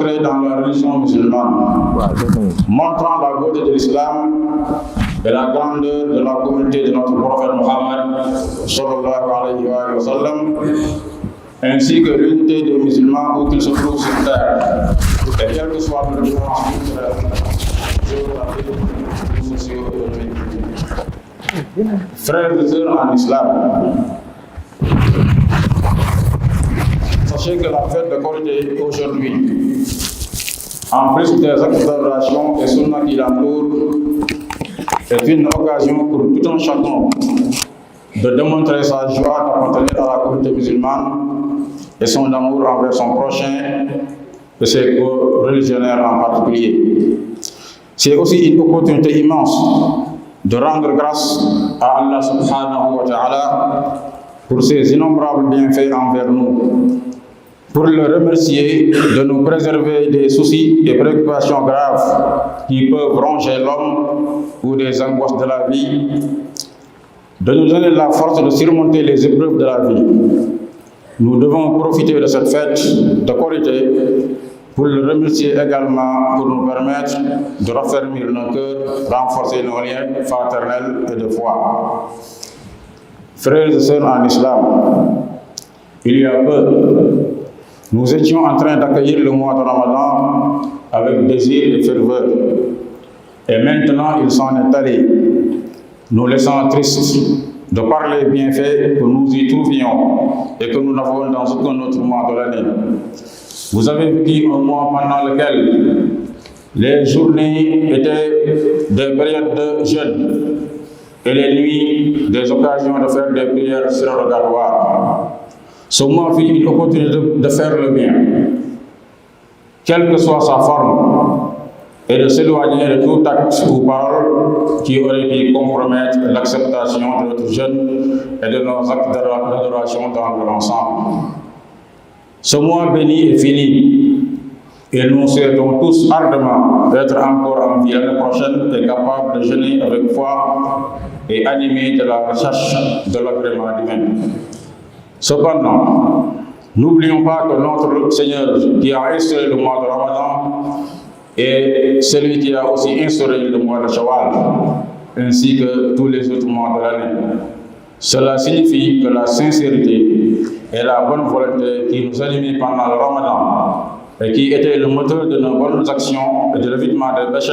consacrés dans la religion musulmane, montrant la beauté de l'islam et la grandeur de la communauté de notre prophète Mohammed sallallahu alayhi wa sallam, ainsi que l'unité des musulmans où qu'ils se trouvent sur terre, et quelle que soit leur différence culturelle, géographique ou socio-économique. Frères et sœurs en islam, sachez que la fête de Korité aujourd'hui, en plus des actes d'adoration et sunna qui l'entourent, est une occasion pour tout un chacun de démontrer sa joie d'appartenir à la communauté musulmane et son amour envers son prochain et ses co-religionnaires en particulier. C'est aussi une opportunité immense de rendre grâce à Allah subhanahu wa ta'ala pour ses innombrables bienfaits envers nous, pour le remercier de nous préserver des soucis et préoccupations graves qui peuvent ronger l'homme ou des angoisses de la vie, de nous donner la force de surmonter les épreuves de la vie. Nous devons profiter de cette fête de Korité pour le remercier également, pour nous permettre de raffermir nos cœurs, renforcer nos liens fraternels et de foi. Frères et sœurs en islam, il y a peu, nous étions en train d'accueillir le mois de Ramadan avec désir et ferveur. Et maintenant, il s'en est allé, nous laissant tristes de par les bienfaits que nous y trouvions et que nous n'avons dans aucun autre mois de l'année. Vous avez vécu un mois pendant lequel les journées étaient des périodes de jeûne et les nuits des occasions de faire des prières surrogatoires. Ce mois fut une opportunité de faire le bien, quelle que soit sa forme, et de s'éloigner de tout acte ou parole qui aurait pu compromettre l'acceptation de notre jeûne et de nos actes d'adoration dans leur ensemble. Ce mois béni est fini et nous souhaitons tous ardemment d'être encore en vie l'année prochaine et capables de jeûner avec foi et animés de la recherche de l'agrément divin. Cependant, n'oublions pas que notre Seigneur qui a instauré le mois de Ramadan est celui qui a aussi instauré le mois de Shawwal, ainsi que tous les autres mois de l'année. Cela signifie que la sincérité et la bonne volonté qui nous animait pendant le Ramadan et qui était le moteur de nos bonnes actions et de l'évitement des péchés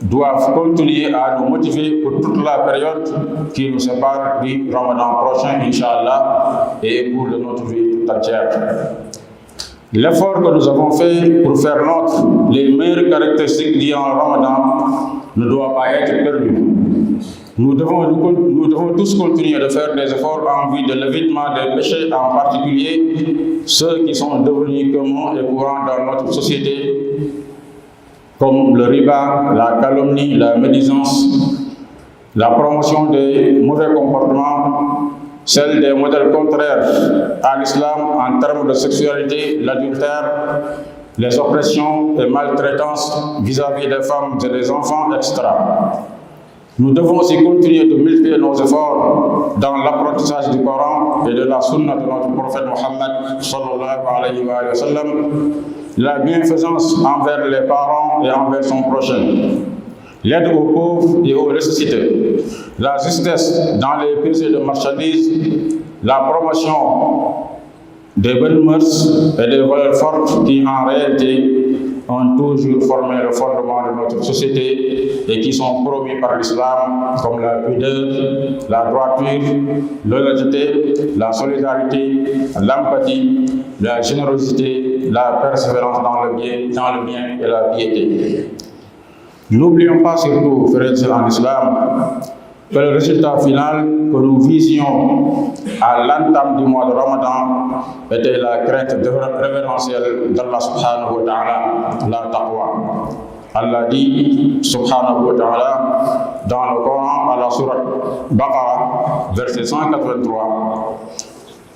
doivent continuer à nous motiver pour toute la période qui nous sépare du Ramadan prochain, Inch'Allah, et pour de notre vie toute entière. L'effort que nous avons fait pour faire nôtre les meilleures caractéristiques liées au Ramadan ne doit pas être perdu. Nous devons tous continuer de faire des efforts en vue de l'évitement des péchés, en particulier ceux qui sont devenus communs et courants dans notre société, comme le riba, la calomnie, la médisance, la promotion des mauvais comportements, celle des modèles contraires à l'islam en termes de sexualité, l'adultère, les oppressions et maltraitances vis-à-vis des femmes et des enfants, etc. Nous devons aussi continuer de multiplier nos efforts dans l'apprentissage du Coran et de la sunna de notre prophète Mohammed sallallahu alayhi wa sallam, la bienfaisance envers les parents et envers son prochain, l'aide aux pauvres et aux ressuscités, la justesse dans les pesées de marchandises, la promotion des bonnes mœurs et des valeurs fortes qui en réalité ont toujours formé le fondement de notre société et qui sont promis par l'islam, comme la pudeur, la droiture, l'honnêteté, la solidarité, l'empathie, la générosité, la persévérance dans le bien et la piété. N'oublions pas surtout, frères et sœurs en islam, que le résultat final que nous visions à l'entame du mois de Ramadan était la crainte révérentielle d'Allah subhanahu wa ta'ala, la taqwa. Allah dit subhanahu wa ta'ala dans le Coran à la sourate Baqarah, verset 183,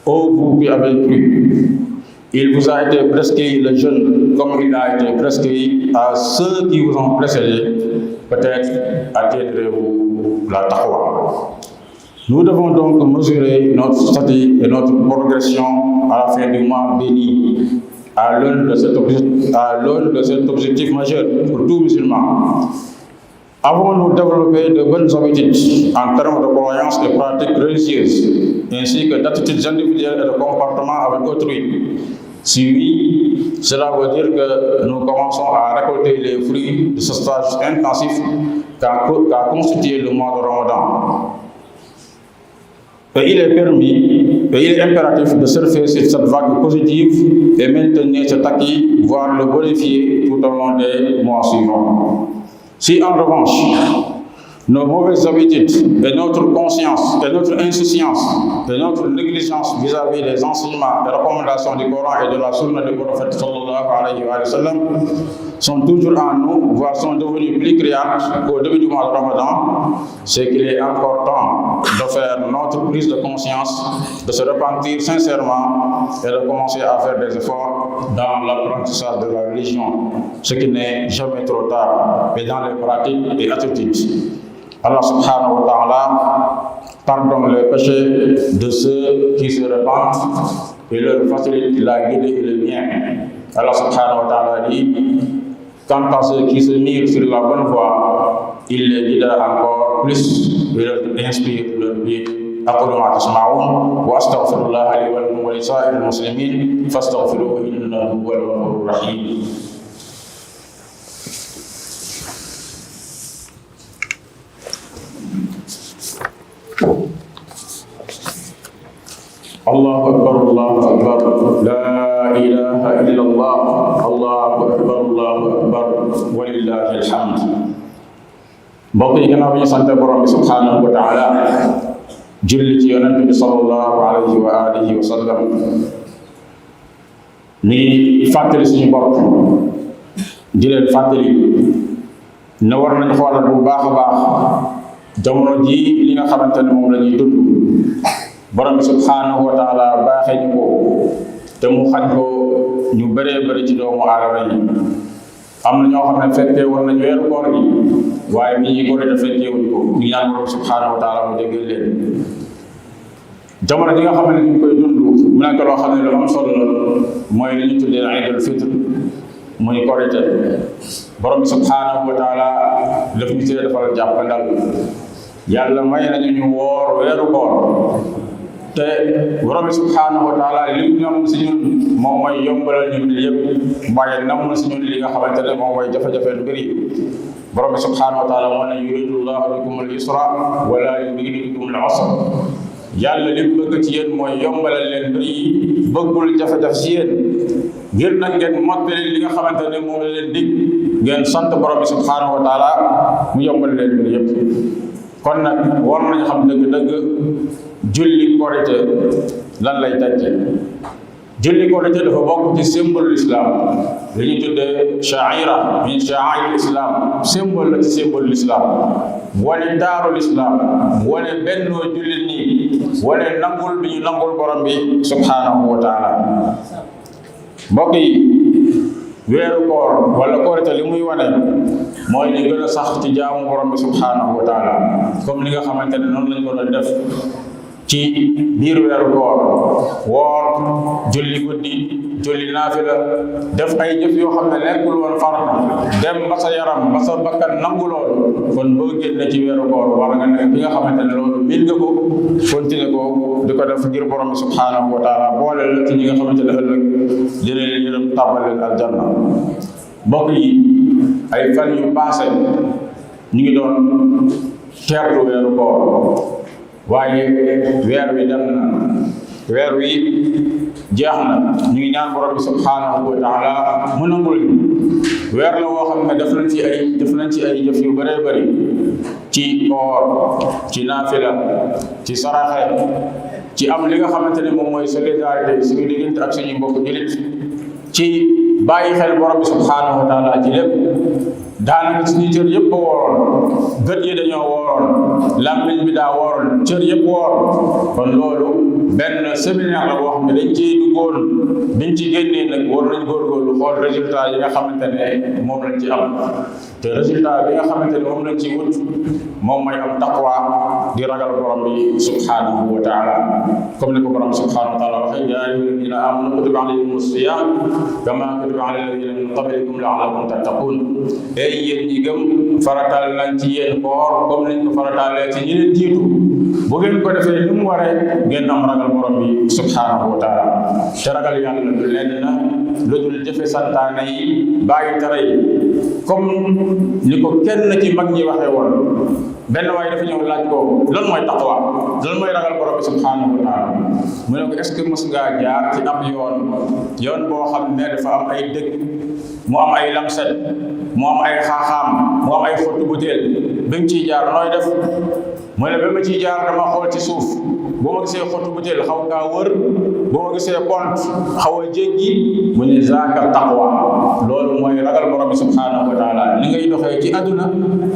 ô vous qui avez cru, il vous a été prescrit le jeûne comme il a été prescrit à ceux qui vous ont précédés, peut-être atteindrez-vous la taqwa. Nous devons donc mesurer notre statut et notre progression à la fin du mois béni à l'aune de cet objectif majeur pour tout musulman. Avons-nous développé de bonnes habitudes en termes de croyances et pratiques religieuses, ainsi que d'attitudes individuelles et de comportement avec autrui? Si oui, cela veut dire que nous commençons à récolter les fruits de ce stage intensif qu'a constitué le mois de Ramadan. Et il est permis, et il est impératif de surfer sur cette vague positive et maintenir cet acquis, voire le bonifier tout au long des mois suivants. Si en revanche, nos mauvaises habitudes et notre conscience et notre insouciance et notre négligence vis-à-vis des enseignements et recommandations du Coran et de la sunna du prophète sallallahu alayhi wa sallam sont toujours en nous, voire sont devenus plus criardes qu'au début du mois de Ramadan, c'est qu'il est encore temps de faire notre prise de conscience, de se repentir sincèrement et de commencer à faire des efforts dans l'apprentissage de la religion, ce qui n'est jamais trop tard, mais dans les pratiques et attitudes. Allah subhanahu wa ta'ala pardonne les péchés de ceux qui se repentent et leur facilite la guidée et le bien. Allah subhanahu wa ta'ala dit: quant à ceux qui se mirent sur la bonne voie, il les guidera encore plus et leur inspire leur bien. أقول ما تسمعون وأستغفر الله لي ولكم ولسائر المسلمين فاستغفروه إنه هو الغفور الرحيم. الله أكبر الله أكبر لا إله إلا الله الله أكبر الله أكبر ولله الحمد. mbokk yi gannaaw bi ñu sant borom bi subhanahu wa taala julli ci yonent bi sallallahu alayhi wa alihi wa sallam, ni fàttali suñu bopp di leen fàttali ne war nañu xoolal bu baax a baax jamono ji li nga xamante ne moom la ñuy dund. borom bi subhanahu wa taala baaxee ñu ko te mu xañ ko ñu bëree bëri ci doomu aadama yi. am na ñoo xam ne fekkee woon nañu weeru koor gi waaye bi ñuy korite fekkee wuñ ko, ñu ñaan borom subhanahu wa taala mu déggal leen. jamono ji nga xam ne ñu koy dund mu nekk loo xam ne lu am solo la, mooy li ñu tuddee Iidul Fitr muy korite. borom bi subhanahu wa taala daf ñu see defal jàppandal, yàlla may nañu ñu woor weeru koor te borom bi subhanahu wa taala li mu nam si ñun moom mooy yombalal ñu yëpp, waaye nam si ñun li nga xamante ne moom mooy jafe-jafe mbir yi. borom bi subhanahu wa taala moo ne yuridu llahu bikum al yusra wala yuridu bikum al usra. yàlla li mu bëgg ci yéen mooy yombalal leen mbir yi, bëggul jafe-jafe si yéen, ngir nag ngeen mottali li nga xamante ne moom la leen dig, ngeen sant borom bi subhanahu wa taala mu yombal leen mbir yëpp. kon nag war nañu xam dëgg-dëgg julli korite lan lay tekki. julli korite dafa bokk ci symbole l'islam, li ñu tuddee sha'ira min sha'air l'islam, symbole la ci symbole l'islam, wane taaru l'islam, wane bennoo jullit ñi, wane nangul bi ñu nangul borom bi subhanahu wa taala. mbokk yi, weeru koor wala korite li muy wane mooy li gën a sax ci jaamu borom bi subhanahu wa taala, comme li nga xamante ne noonu lañ ko doon def ci biir weeru koor, woor, julli guddi, julli naafila, def ay jëf yoo xam ne nekkul woon farata, dem ba sa yaram ba sa bakkan nangu loolu. kon boo génne ci weeru koor war nga nekk ki nga xamante ne loolu miin nga ko, continuer ko di ko def ngir borom bi subhanahu wa taala boole la ci ñi nga xamante ne ëllëg dina leen yërëm tàbbal leen aljanna. mbokk yi, ay fan yu passé ñu ngi doon teertu weeru koor, waaye weer wi dem na, weer wi jeex na. ñu ngi ñaan borom bi subhanahu wa taala mu nangul ñu. weer la woo xam ne def nañ ci ay jëf yu bëree bëri, ci koor, ci naafila, ci saraxe, ci am li nga xamante ne moom mooy solidarité suñu diggante ak suñu mbokk jullit, ci bàyyi xel borom bi subhanahu wa taala ci lépp. daanaka suñu cër yëpp a wooroon, gët yi dañoo wooroon, làmmiñ bi daa wooroon, cër yëpp woor. kon loolu benn séminaire la boo xam ne dañ ciy duggoon biñ ci génnee nag war nañ góorgóorlu xool résultat yi nga xamante ne moom lañ ci am te résultat bi nga xamante ne moom lañ ci wut moom mooy am taqwa di ragal borom bi subhanahu wa taala comme ni ko borom subhanahu wa taala waxee yaa ayyuha alladina amanu kutiba alaykum as-siyam kama kutiba ala alladina min qablikum la'allakum tattaqun ay yéen ñi gëm faratal nañ ci yéen koor comme niñ ko faratalee ci ñi leen jiitu bu ngeen ko defee ni mu waree ngeen am ragal borom bi subhanahu wa taala te ragal yàlla du lenn na lu dul jëfe santaane yi bàyyi tere yi comme ni ko kenn ci mag ñi waxee woon benn waaye dafa ñëw laaj ko lan mooy taqwa lan mooy ragal borom bi subhanahu wa taala mu ne ko est-ce que mës ngaa jaar ci ab yoon boo xam ne dafa am ay dëkk mu am ay lamset mu am ay xaaxaam mu am ay xottu butéel bi nga ciy jaar nooy def mu ne ba ma ciy jaar dama xool ci suuf boo ma gisee xottu butéel xaw kaa wër boo ma gisee pont xaw a jéggi mu ne zaaka taqwa loolu mooy ragal borom bi subhanahu wa taala li ngay doxee ci àdduna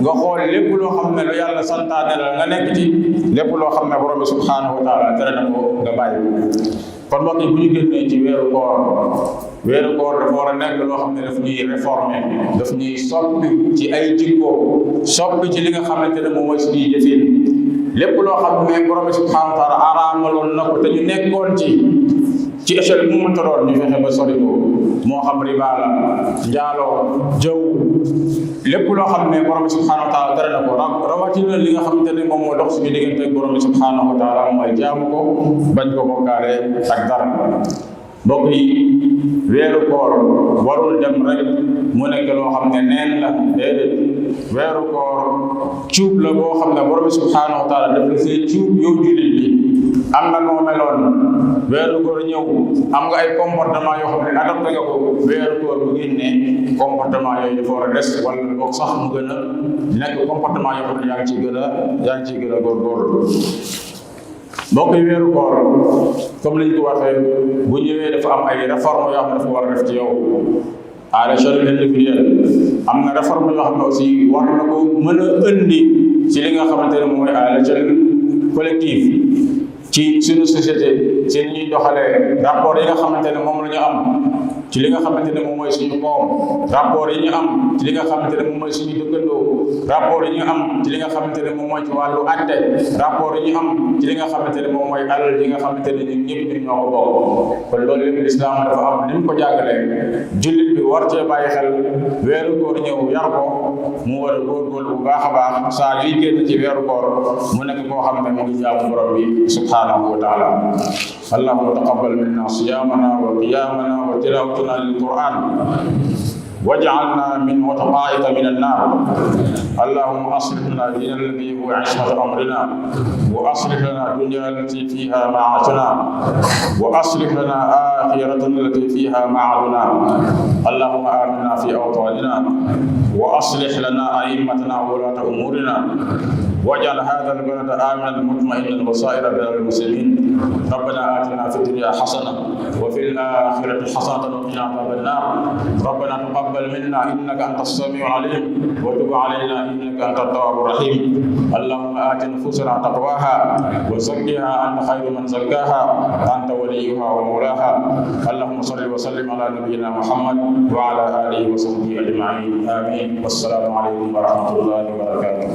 nga xool lépp loo xam ne lu yàlla santaane la nga nekk ci lépp loo xam ne borom bi subhanahu wa taala tere na ko nga bàyyi kon mbokk yi bu ñu génnee ci weeru koor dafa war a nekk loo xam ne daf ñuy réformer daf ñuy soppi ci ay jikko soppi ci li nga xamante ne moom mooy suñuy jëfin lépp loo xam ne borom bi subhanahu wa taala araamaloon na ko te ñu nekkoon ci échelle bu mu mënta doon ñu fexe ba sori ko moo xam riba la njaaloo jëw lépp loo xam ne borom bi subhanahu wa taala tere na ko rawatina li nga xamante ne moom moo dox suñu diggante ak borom bi subhanahu wa taala mooy jaamu ko bañ ko bokkaale ak dara mbokk yi weeru koor warul dem rek mu nekk loo xam ne neen la déedéet weeru koor cuub la boo xam ne borom bi subhanahu wa taala daf la see cuub yow jullit bi am na noo meloon weeru koor ñëw am nga ay comportement yoo xam ne adopté nga ko weeru koor bu génnee comportement yooyu dafa war a des wala boog sax mu gën a nekk comportement yoo xam ne yaa ngi ciy gën a góorgóorlu mbokk yi weeru koor comme liñ ko waxee bu ñëwee dafa am ay réforme yoo xam ne dafa war a def ci yow à l'échelle individuelle am na réforme yoo xam ne aussi war na ko mën a indi ci li nga xamante ne mooy à l'échelle collective ci suñu société ci ni ñuy doxalee rapport yi nga xamante ne moom la ñu am ci li nga xamante ne moom mooy suñu koom rapport yi ñu am ci li nga xamante ne moom mooy suñu dëkkandoo rapport yi ñu am ci li nga xamante ne moom mooy ci wàllu atte rapport yi ñu am ci li nga xamante ne moom mooy alal yi nga xamante ne ñun ñëpp ñun ñoo ko bokk kon loolu lépp lislaam dafa am ni mu ko jàngalee jullit bi war cee bàyyi xel weeru koor ñëw yar ko mu war a góorgóorlu bu baax a baax saa yuy génn ci weeru koor mu nekk koo xam ne mu ngi jaamu borom bi subhanahu wa taala allahumma taqabbal minna siyamana wa qiyamana wa tilawatana lil quran واجعلنا من متقاعد من النار اللهم اصلح لنا دين الذي هو عصمة امرنا واصلح لنا الدنيا التي فيها معاشنا واصلح لنا اخرتنا التي فيها معادنا اللهم امنا في اوطاننا واصلح لنا ائمتنا وولاة امورنا واجعل هذا البلد امنا مطمئنا وسائر بلاد المسلمين ربنا اتنا في الدنيا حسنه وفي الاخره حسنه وقنا عذاب النار ربنا تقبل منا انك انت السميع العليم وتب علينا انك انت التواب الرحيم اللهم ات نفوسنا تقواها وزكها انت خير من زكاها انت وليها ومولاها اللهم صل وسلم على نبينا محمد وعلى اله وصحبه اجمعين امين والسلام عليكم ورحمه الله وبركاته